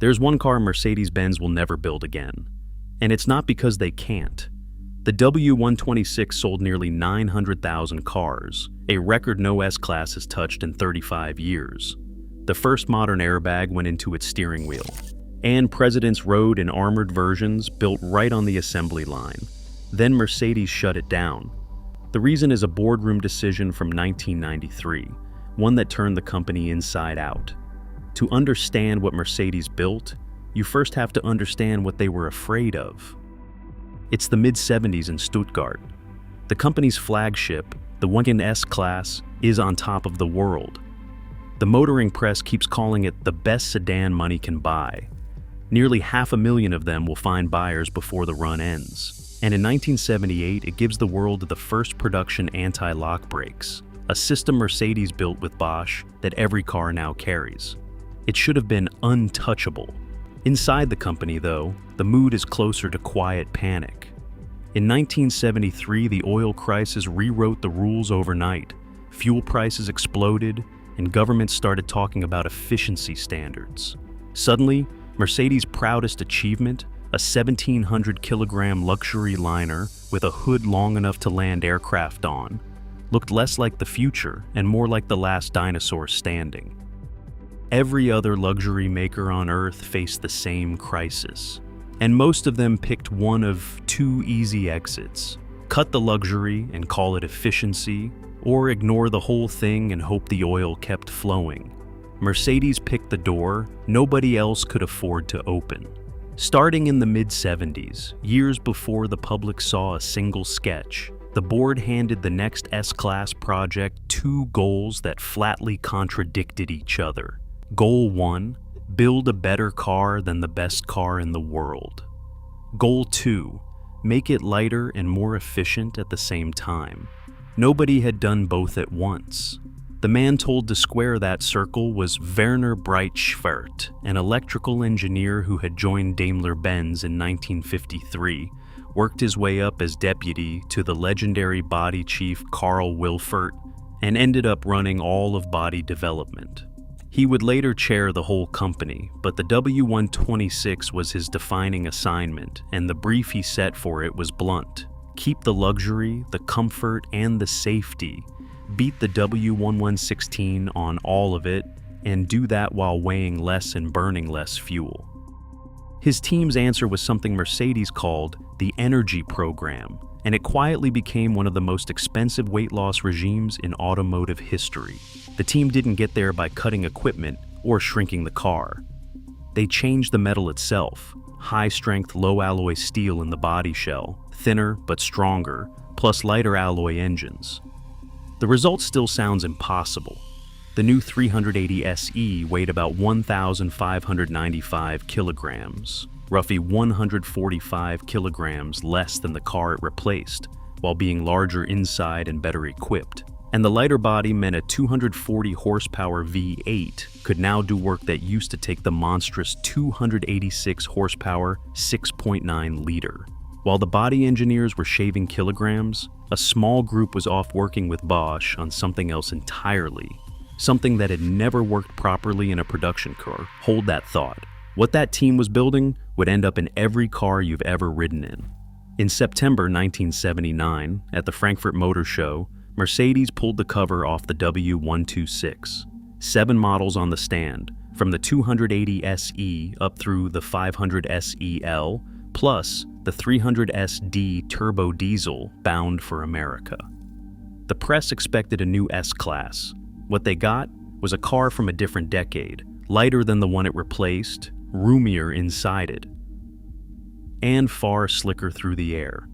There's one car Mercedes-Benz will never build again. And it's not because they can't. The W126 sold nearly 900,000 cars, a record no S-Class has touched in 35 years. The first modern airbag went into its steering wheel, and Presidents rode in armored versions built right on the assembly line. Then Mercedes shut it down. The reason is a boardroom decision from 1993, one that turned the company inside out. To understand what Mercedes built, you first have to understand what they were afraid of. It's the mid-70s in Stuttgart. The company's flagship, the S-Class, is on top of the world. The motoring press keeps calling it the best sedan money can buy. Nearly 500,000 of them will find buyers before the run ends. And in 1978, it gives the world the first production anti-lock brakes, a system Mercedes built with Bosch that every car now carries. It should have been untouchable. Inside the company, though, the mood is closer to quiet panic. In 1973, the oil crisis rewrote the rules overnight. Fuel prices exploded, and governments started talking about efficiency standards. Suddenly, Mercedes' proudest achievement, a 1,700-kilogram luxury liner with a hood long enough to land aircraft on, looked less like the future and more like the last dinosaur standing. Every other luxury maker on Earth faced the same crisis, and most of them picked one of two easy exits: cut the luxury and call it efficiency, or ignore the whole thing and hope the oil kept flowing. Mercedes picked the door nobody else could afford to open. Starting in the mid-70s, years before the public saw a single sketch, the board handed the next S-Class project two goals that flatly contradicted each other. Goal 1, build a better car than the best car in the world. Goal 2, make it lighter and more efficient at the same time. Nobody had done both at once. The man told to square that circle was Werner Breitschwert, an electrical engineer who had joined Daimler-Benz in 1953, worked his way up as deputy to the legendary body chief Karl Wilfert, and ended up running all of body development. He would later chair the whole company, but the W126 was his defining assignment, and the brief he set for it was blunt. Keep the luxury, the comfort, and the safety. Beat the W1116 on all of it, and do that while weighing less and burning less fuel. His team's answer was something Mercedes called the Energy Program, and it quietly became one of the most expensive weight loss regimes in automotive history. The team didn't get there by cutting equipment or shrinking the car. They changed the metal itself, high-strength, low-alloy steel in the body shell, thinner but stronger, plus lighter alloy engines. The result still sounds impossible. The new 380 SE weighed about 1,595 kilograms, roughly 145 kilograms less than the car it replaced, while being larger inside and better equipped. And the lighter body meant a 240 horsepower V8 could now do work that used to take the monstrous 286 horsepower 6.9 liter. While the body engineers were shaving kilograms, a small group was off working with Bosch on something else entirely. Something that had never worked properly in a production car. Hold that thought. What that team was building would end up in every car you've ever ridden in. In September 1979, at the Frankfurt Motor Show, Mercedes pulled the cover off the W126. 7 models on the stand, from the 280 SE up through the 500 SEL, plus the 300 SD turbo diesel bound for America. The press expected a new S-Class. What they got was a car from a different decade, lighter than the one it replaced, roomier inside it, and far slicker through the air.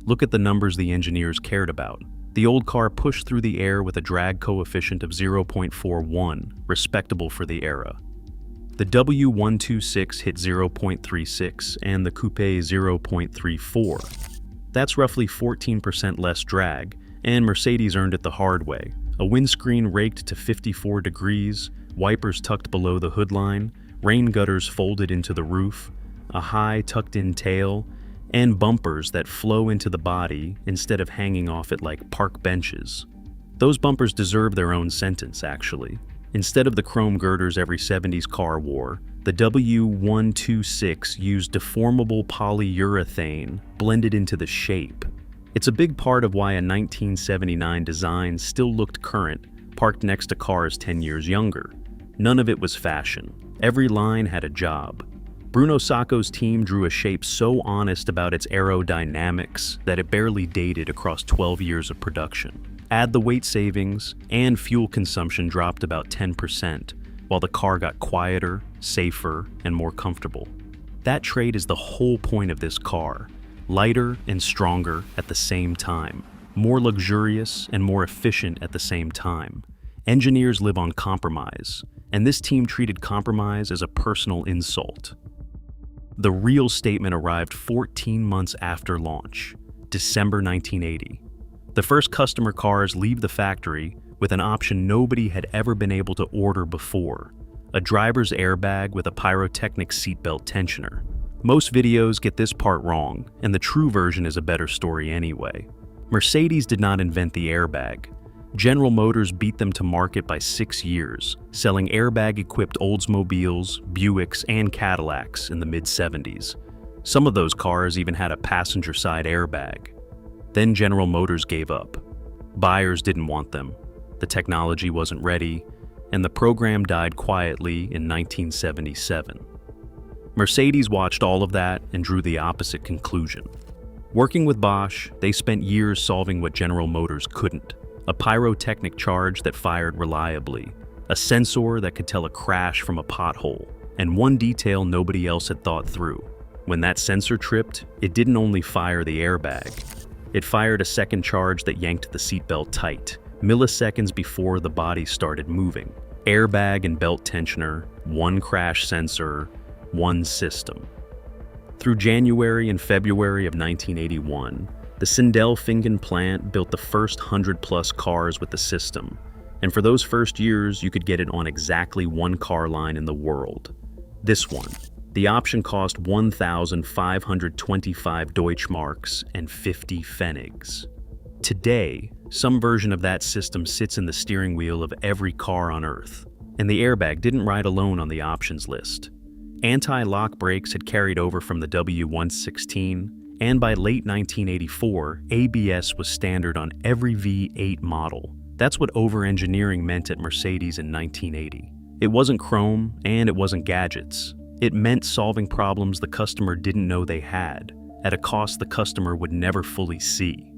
Look at the numbers the engineers cared about. The old car pushed through the air with a drag coefficient of 0.41, respectable for the era. The W126 hit 0.36 and the Coupe 0.34. That's roughly 14% less drag, and Mercedes earned it the hard way. A windscreen raked to 54 degrees, wipers tucked below the hood line, rain gutters folded into the roof, a high tucked-in tail, and bumpers that flow into the body instead of hanging off it like park benches. Those bumpers deserve their own sentence, actually. Instead of the chrome girders every 70s car wore, The W126 used deformable polyurethane blended into the shape. It's a big part of why a 1979 design still looked current, parked next to cars 10 years younger. None of it was fashion. Every line had a job. Bruno Sacco's team drew a shape so honest about its aerodynamics that it barely dated across 12 years of production. Add the weight savings, and fuel consumption dropped about 10%, while the car got quieter, safer, and more comfortable. That trade is the whole point of this car. Lighter and stronger at the same time. More luxurious and more efficient at the same time. Engineers live on compromise, and this team treated compromise as a personal insult. The real statement arrived 14 months after launch, December 1980. The first customer cars leave the factory with an option nobody had ever been able to order before: a driver's airbag with a pyrotechnic seatbelt tensioner. Most videos get this part wrong, and the true version is a better story anyway. Mercedes did not invent the airbag. General Motors beat them to market by 6 years, selling airbag-equipped Oldsmobiles, Buicks, and Cadillacs in the mid-70s. Some of those cars even had a passenger-side airbag. Then General Motors gave up. Buyers didn't want them, the technology wasn't ready, and the program died quietly in 1977. Mercedes watched all of that and drew the opposite conclusion. Working with Bosch, they spent years solving what General Motors couldn't: a pyrotechnic charge that fired reliably, a sensor that could tell a crash from a pothole, and one detail nobody else had thought through. When that sensor tripped, it didn't only fire the airbag. It fired a second charge that yanked the seatbelt tight, milliseconds before the body started moving. Airbag and belt tensioner, one crash sensor, one system. Through January and February of 1981, the Sindelfingen plant built the first 100-plus cars with the system, and for those first years you could get it on exactly one car line in the world. This one. The option cost 1,525 Deutschmarks and 50 Pfennigs. Today, some version of that system sits in the steering wheel of every car on Earth, and the airbag didn't ride alone on the options list. Anti-lock brakes had carried over from the W116, and by late 1984, ABS was standard on every V8 model. That's what overengineering meant at Mercedes in 1980. It wasn't chrome, and it wasn't gadgets. It meant solving problems the customer didn't know they had, at a cost the customer would never fully see.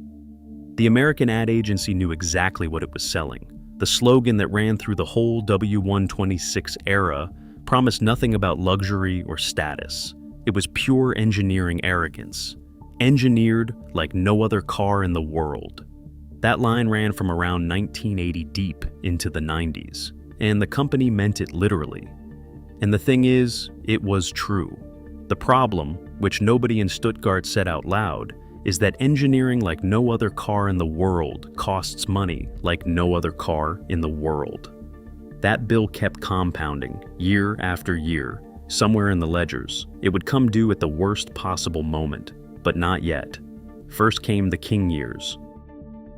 The American ad agency knew exactly what it was selling. The slogan that ran through the whole W126 era promised nothing about luxury or status. It was pure engineering arrogance. Engineered like no other car in the world. That line ran from around 1980 deep into the 90s, and the company meant it literally. And the thing is, it was true. The problem, which nobody in Stuttgart said out loud, is that engineering like no other car in the world costs money like no other car in the world. That bill kept compounding, year after year, somewhere in the ledgers. It would come due at the worst possible moment, but not yet. First came the King years.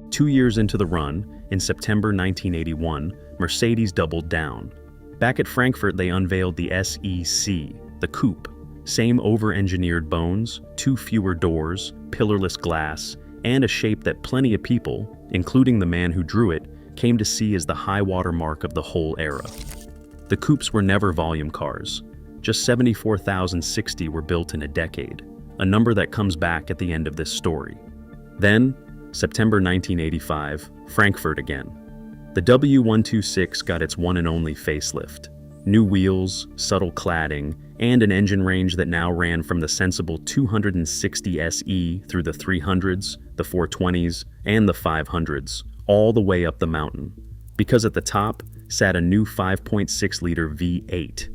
2 years into the run, in September 1981, Mercedes doubled down. Back at Frankfurt, they unveiled the SEC, the coupe. Same over-engineered bones, 2 fewer doors, pillarless glass, and a shape that plenty of people, including the man who drew it, came to see as the high-water mark of the whole era. The coupes were never volume cars. Just 74,060 were built in a decade, a number that comes back at the end of this story. Then, September 1985, Frankfurt again. The W126 got its one and only facelift. New wheels, subtle cladding, and an engine range that now ran from the sensible 260 SE through the 300s, the 420s, and the 500s, all the way up the mountain. Because at the top sat a new 5.6-liter V8.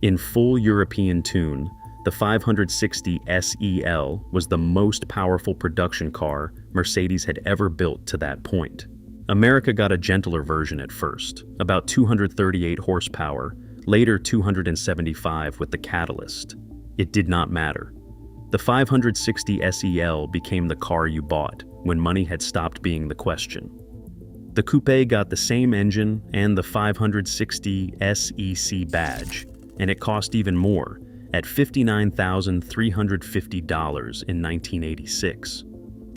In full European tune, the 560 SEL was the most powerful production car Mercedes had ever built to that point. America got a gentler version at first, about 238 horsepower, later 275 with the Catalyst. It did not matter. The 560 SEL became the car you bought when money had stopped being the question. The coupe got the same engine and the 560 SEC badge, and it cost even more, at $59,350 in 1986.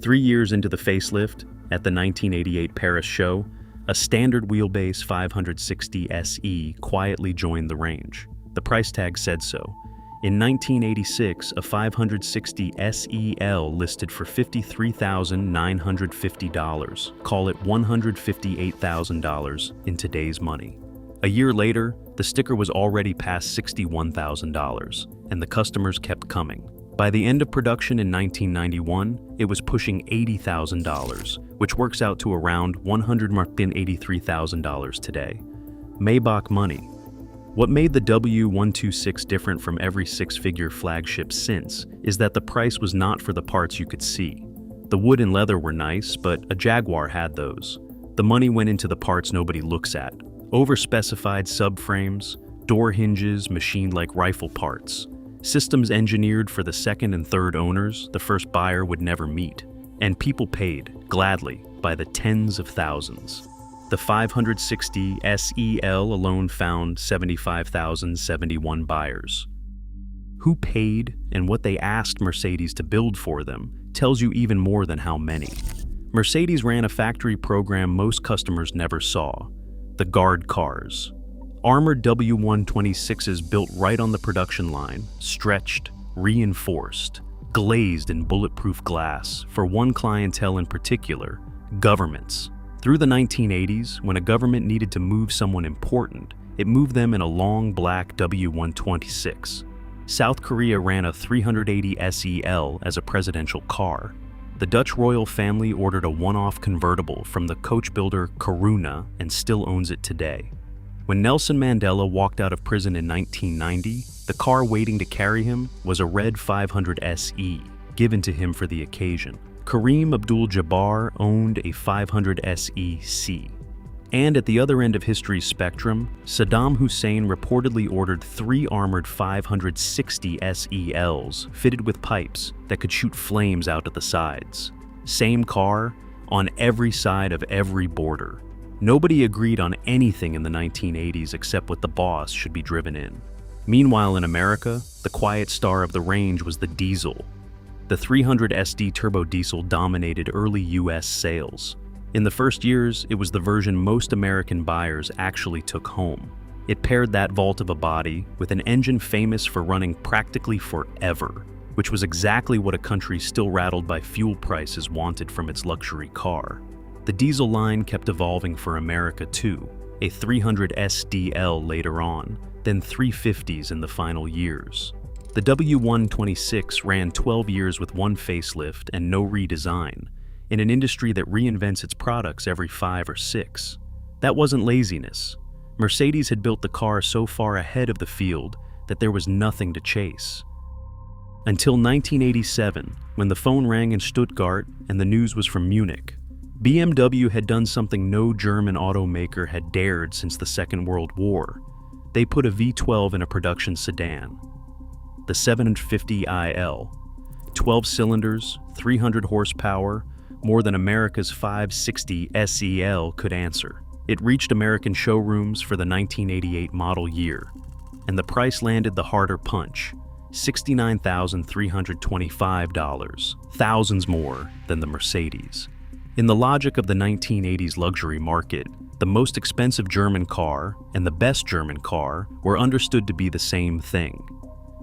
3 years into the facelift, at the 1988 Paris show, a standard wheelbase 560 SE quietly joined the range. The price tag said so. In 1986, a 560 SEL listed for $53,950, call it $158,000 in today's money. A year later, the sticker was already past $61,000, and the customers kept coming. By the end of production in 1991, it was pushing $80,000, which works out to around $183,000 today. Maybach money. What made the W126 different from every six-figure flagship since is that the price was not for the parts you could see. The wood and leather were nice, but a Jaguar had those. The money went into the parts nobody looks at. Overspecified subframes, door hinges machined like rifle parts, systems engineered for the second and third owners the first buyer would never meet, and people paid, gladly, by the tens of thousands. The 560 SEL alone found 75,071 buyers. Who paid and what they asked Mercedes to build for them tells you even more than how many. Mercedes ran a factory program most customers never saw: the guard cars. Armored W126s built right on the production line, stretched, reinforced, glazed in bulletproof glass for one clientele in particular: governments. Through the 1980s, when a government needed to move someone important, it moved them in a long black W126. South Korea ran a 380 SEL as a presidential car. The Dutch royal family ordered a one-off convertible from the coach builder Coruna and still owns it today. When Nelson Mandela walked out of prison in 1990, the car waiting to carry him was a red 500 SE, given to him for the occasion. Kareem Abdul-Jabbar owned a 500 SE-C. And at the other end of history's spectrum, Saddam Hussein reportedly ordered 3 armored 560 SELs fitted with pipes that could shoot flames out at the sides. Same car, on every side of every border. Nobody agreed on anything in the 1980s except what the boss should be driven in. Meanwhile, in America, the quiet star of the range was the diesel. The 300 SD turbo diesel dominated early US sales. In the first years, it was the version most American buyers actually took home. It paired that vault of a body with an engine famous for running practically forever, which was exactly what a country still rattled by fuel prices wanted from its luxury car. The diesel line kept evolving for America too, a 300 SDL later on, then 350s in the final years. The W126 ran 12 years with one facelift and no redesign, in an industry that reinvents its products every 5 or 6. That wasn't laziness. Mercedes had built the car so far ahead of the field that there was nothing to chase. Until 1987, when the phone rang in Stuttgart and the news was from Munich. BMW had done something no German automaker had dared since the Second World War. They put a V12 in a production sedan. The 750IL. 12 cylinders, 300 horsepower, more than America's 560 SEL could answer. It reached American showrooms for the 1988 model year, and the price landed the harder punch: $69,325, thousands more than the Mercedes. In the logic of the 1980s luxury market, the most expensive German car and the best German car were understood to be the same thing.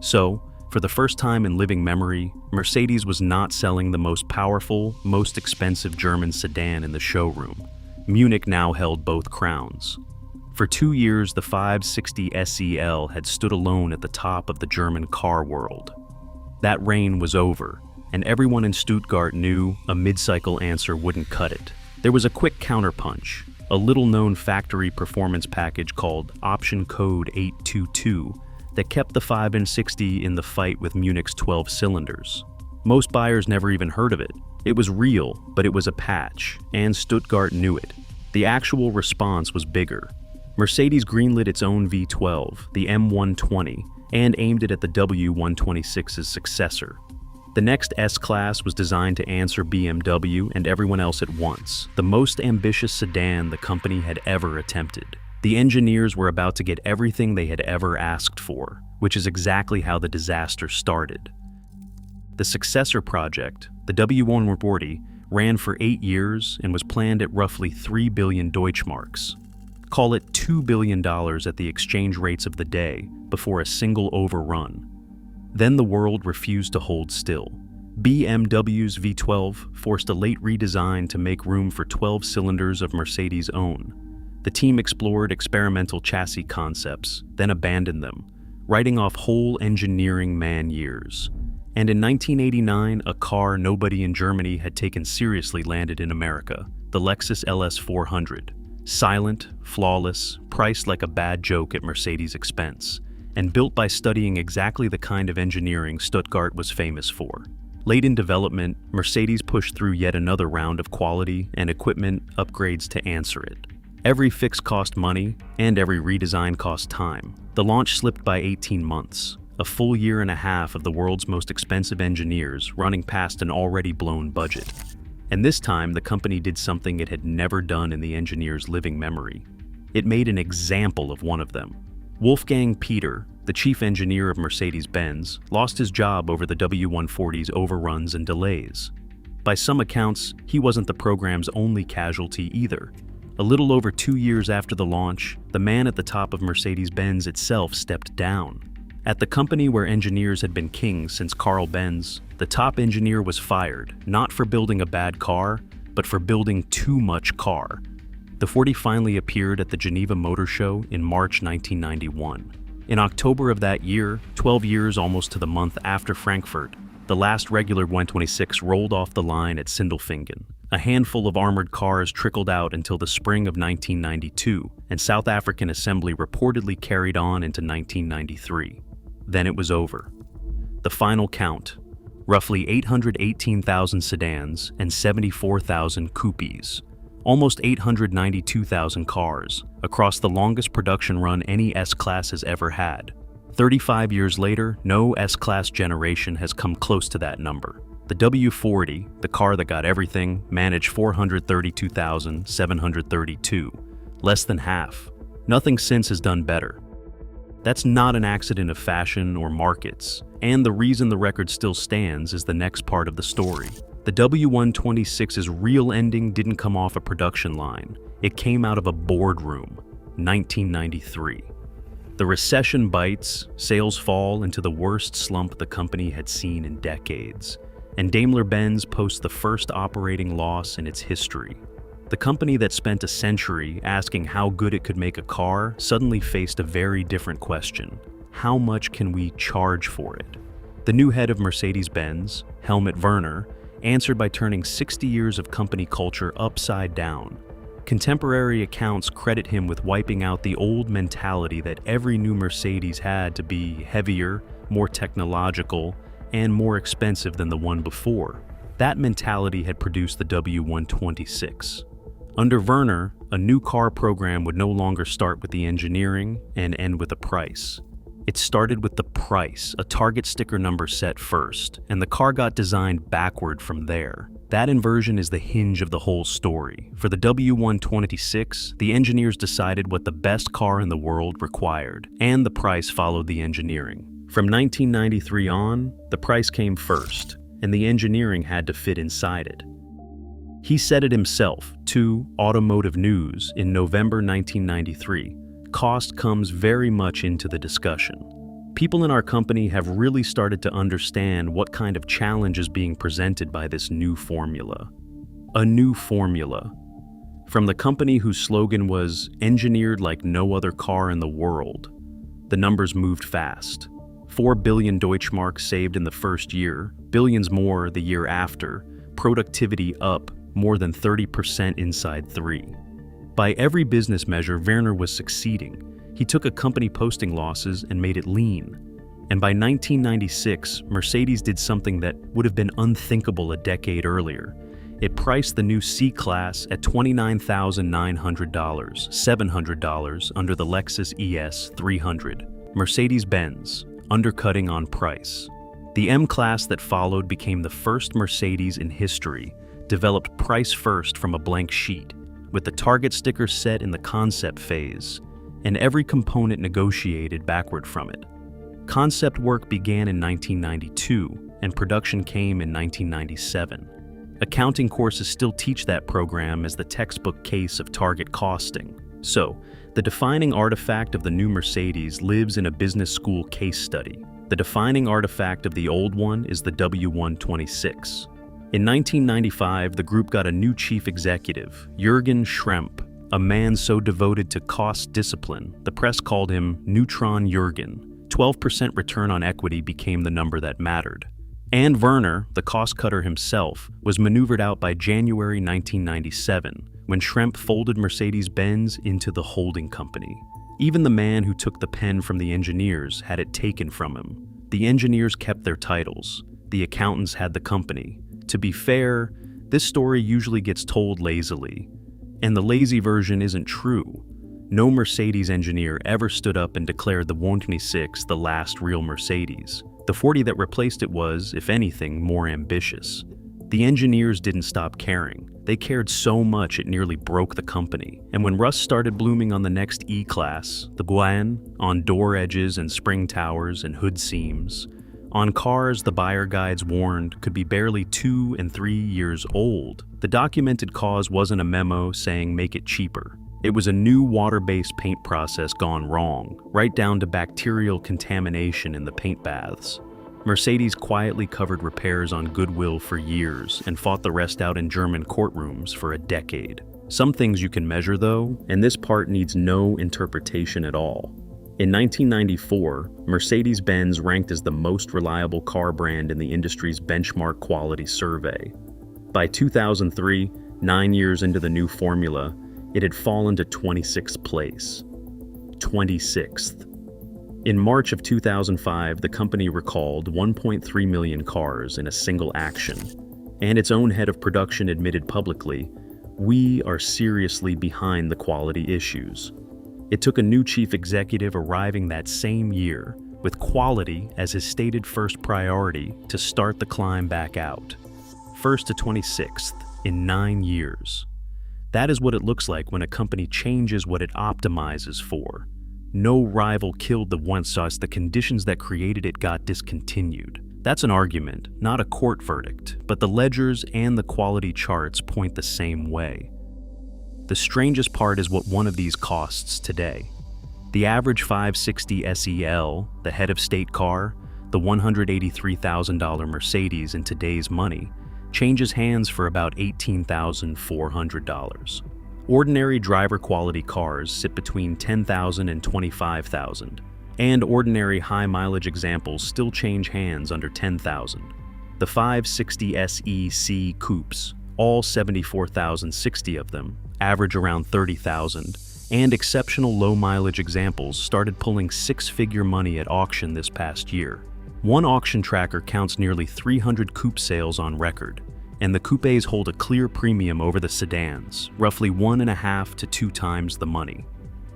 So, for the first time in living memory, Mercedes was not selling the most powerful, most expensive German sedan in the showroom. Munich now held both crowns. For 2 years, the 560 SEL had stood alone at the top of the German car world. That reign was over, and everyone in Stuttgart knew a mid-cycle answer wouldn't cut it. There was a quick counterpunch, a little-known factory performance package called Option Code 822 that kept the 560 in the fight with Munich's 12 cylinders. Most buyers never even heard of it. It was real, but it was a patch, and Stuttgart knew it. The actual response was bigger. Mercedes greenlit its own V12, the M120, and aimed it at the W126's successor. The next S-Class was designed to answer BMW and everyone else at once, the most ambitious sedan the company had ever attempted. The engineers were about to get everything they had ever asked for, which is exactly how the disaster started. The successor project, the W140, ran for 8 years and was planned at roughly 3 billion Deutschmarks. Call it $2 billion at the exchange rates of the day before a single overrun. Then the world refused to hold still. BMW's V12 forced a late redesign to make room for 12 cylinders of Mercedes' own. The team explored experimental chassis concepts, then abandoned them, writing off whole engineering man-years. And in 1989, a car nobody in Germany had taken seriously landed in America, the Lexus LS 400. Silent, flawless, priced like a bad joke at Mercedes' expense, and built by studying exactly the kind of engineering Stuttgart was famous for. Late in development, Mercedes pushed through yet another round of quality and equipment upgrades to answer it. Every fix cost money, and every redesign cost time. The launch slipped by 18 months, a full year and a half of the world's most expensive engineers running past an already blown budget. And this time, the company did something it had never done in the engineers' living memory. It made an example of one of them. Wolfgang Peter, the chief engineer of Mercedes-Benz, lost his job over the W140's overruns and delays. By some accounts, he wasn't the program's only casualty either. A little over 2 years after the launch, the man at the top of Mercedes-Benz itself stepped down. At the company where engineers had been kings since Carl Benz, the top engineer was fired, not for building a bad car, but for building too much car. The 40 finally appeared at the Geneva Motor Show in March 1991. In October of that year, 12 years almost to the month after Frankfurt, the last regular 126 rolled off the line at Sindelfingen. A handful of armored cars trickled out until the spring of 1992, and South African assembly reportedly carried on into 1993. Then it was over. The final count: roughly 818,000 sedans and 74,000 coupes. Almost 892,000 cars, across the longest production run any S-Class has ever had. 35 years later, no S-Class generation has come close to that number. The W40, the car that got everything, managed 432,732, less than half. Nothing since has done better. That's not an accident of fashion or markets, and the reason the record still stands is the next part of the story. The W126's real ending didn't come off a production line. It came out of a boardroom, 1993. The recession bites, sales fall into the worst slump the company had seen in decades, and Daimler-Benz posts the first operating loss in its history. The company that spent a century asking how good it could make a car suddenly faced a very different question: how much can we charge for it? The new head of Mercedes-Benz, Helmut Werner, answered by turning 60 years of company culture upside down. Contemporary accounts credit him with wiping out the old mentality that every new Mercedes had to be heavier, more technological, and more expensive than the one before. That mentality had produced the W126. Under Werner, a new car program would no longer start with the engineering and end with a price. It started with the price, a target sticker number set first, and the car got designed backward from there. That inversion is the hinge of the whole story. For the W126, the engineers decided what the best car in the world required, and the price followed the engineering. From 1993 on, the price came first, and the engineering had to fit inside it. He said it himself to Automotive News in November 1993. Cost comes very much into the discussion. People in our company have really started to understand what kind of challenge is being presented by this new formula. A new formula. From the company whose slogan was "engineered like no other car in the world," the numbers moved fast. 4 billion Deutschmarks saved in the first year, billions more the year after, productivity up more than 30% inside 3. By every business measure, Werner was succeeding. He took a company posting losses and made it lean. And by 1996, Mercedes did something that would have been unthinkable a decade earlier. It priced the new C-Class at $29,900, $700 under the Lexus ES 300. Mercedes-Benz, undercutting on price. The M-Class that followed became the first Mercedes in history, developed price first from a blank sheet, with the target sticker set in the concept phase, and every component negotiated backward from it. Concept work began in 1992, and production came in 1997. Accounting courses still teach that program as the textbook case of target costing. So, the defining artifact of the new Mercedes lives in a business school case study. The defining artifact of the old one is the W126. In 1995, the group got a new chief executive, Jürgen Schrempp, a man so devoted to cost discipline, the press called him Neutron Jürgen. 12% return on equity became the number that mattered. And Werner, the cost cutter himself, was maneuvered out by January 1997, when Schrempp folded Mercedes-Benz into the holding company. Even the man who took the pen from the engineers had it taken from him. The engineers kept their titles. The accountants had the company. To be fair, this story usually gets told lazily. And the lazy version isn't true. No Mercedes engineer ever stood up and declared the 126 the last real Mercedes. The 40 that replaced it was, if anything, more ambitious. The engineers didn't stop caring. They cared so much it nearly broke the company. And when rust started blooming on the next E-Class, the Buan, on door edges and spring towers and hood seams, on cars the buyer guides warned could be barely 2 and 3 years old, the documented cause wasn't a memo saying make it cheaper. It was a new water-based paint process gone wrong, right down to bacterial contamination in the paint baths. Mercedes quietly covered repairs on goodwill for years and fought the rest out in German courtrooms for a decade. Some things you can measure though, and this part needs no interpretation at all. In 1994, Mercedes-Benz ranked as the most reliable car brand in the industry's benchmark quality survey. By 2003, 9 years into the new formula, it had fallen to 26th place. 26th. In March of 2005, the company recalled 1.3 million cars in a single action, and its own head of production admitted publicly, "We are seriously behind the quality issues." It took a new chief executive arriving that same year, with quality as his stated first priority, to start the climb back out. First to 26th in 9 years. That is what it looks like when a company changes what it optimizes for. No rival killed the one-sauce, the conditions that created it got discontinued. That's an argument, not a court verdict, but the ledgers and the quality charts point the same way. The strangest part is what one of these costs today. The average 560 SEL, the head of state car, the $183,000 Mercedes in today's money, changes hands for about $18,400. Ordinary driver quality cars sit between $10,000 and $25,000, and ordinary high mileage examples still change hands under $10,000. The 560 SEC coupes, all 74,060 of them, average around $30,000, and exceptional low mileage examples started pulling six-figure money at auction this past year. One auction tracker counts nearly 300 coupe sales on record, and the coupes hold a clear premium over the sedans, roughly 1.5 to 2 times the money.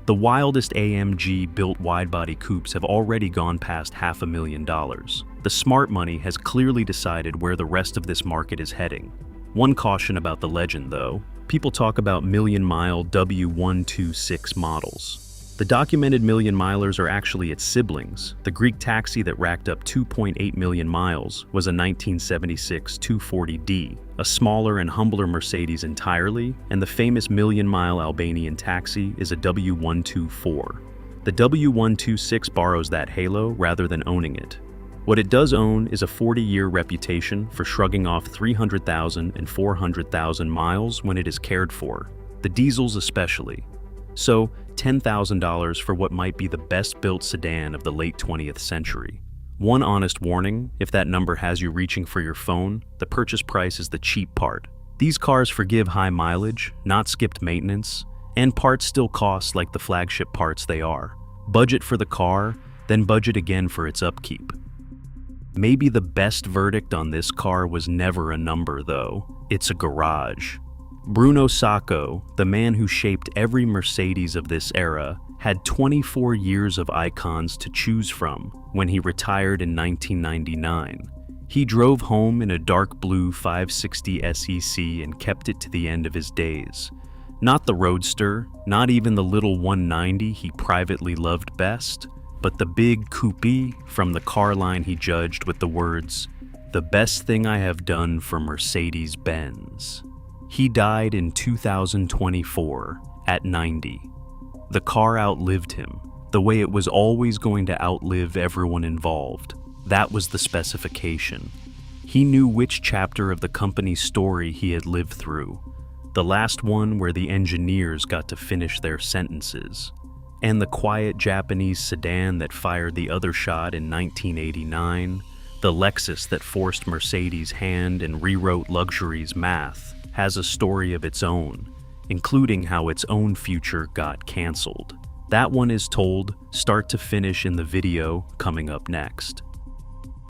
The wildest AMG-built wide-body coupes have already gone past $500,000. The smart money has clearly decided where the rest of this market is heading. One caution about the legend, though. People talk about million-mile W126 models. The documented million-milers are actually its siblings. The Greek taxi that racked up 2.8 million miles was a 1976 240D, a smaller and humbler Mercedes entirely, and the famous million-mile Albanian taxi is a W124. The W126 borrows that halo rather than owning it. What it does own is a 40-year reputation for shrugging off 300,000 and 400,000 miles when it is cared for, the diesels especially. So, $10,000 for what might be the best-built sedan of the late 20th century. One honest warning, if that number has you reaching for your phone, the purchase price is the cheap part. These cars forgive high mileage, not skipped maintenance, and parts still cost like the flagship parts they are. Budget for the car, then budget again for its upkeep. Maybe the best verdict on this car was never a number, though. It's a garage. Bruno Sacco, the man who shaped every Mercedes of this era, had 24 years of icons to choose from when he retired in 1999. He drove home in a dark blue 560 SEC and kept it to the end of his days. Not the Roadster, not even the little 190 he privately loved best, but the big coupe from the car line he judged with the words, "The best thing I have done for Mercedes-Benz." He died in 2024 at 90. The car outlived him, the way it was always going to outlive everyone involved. That was the specification. He knew which chapter of the company's story he had lived through. The last one where the engineers got to finish their sentences. And the quiet Japanese sedan that fired the other shot in 1989, the Lexus that forced Mercedes' hand and rewrote luxury's math, has a story of its own, including how its own future got canceled. That one is told start to finish in the video coming up next.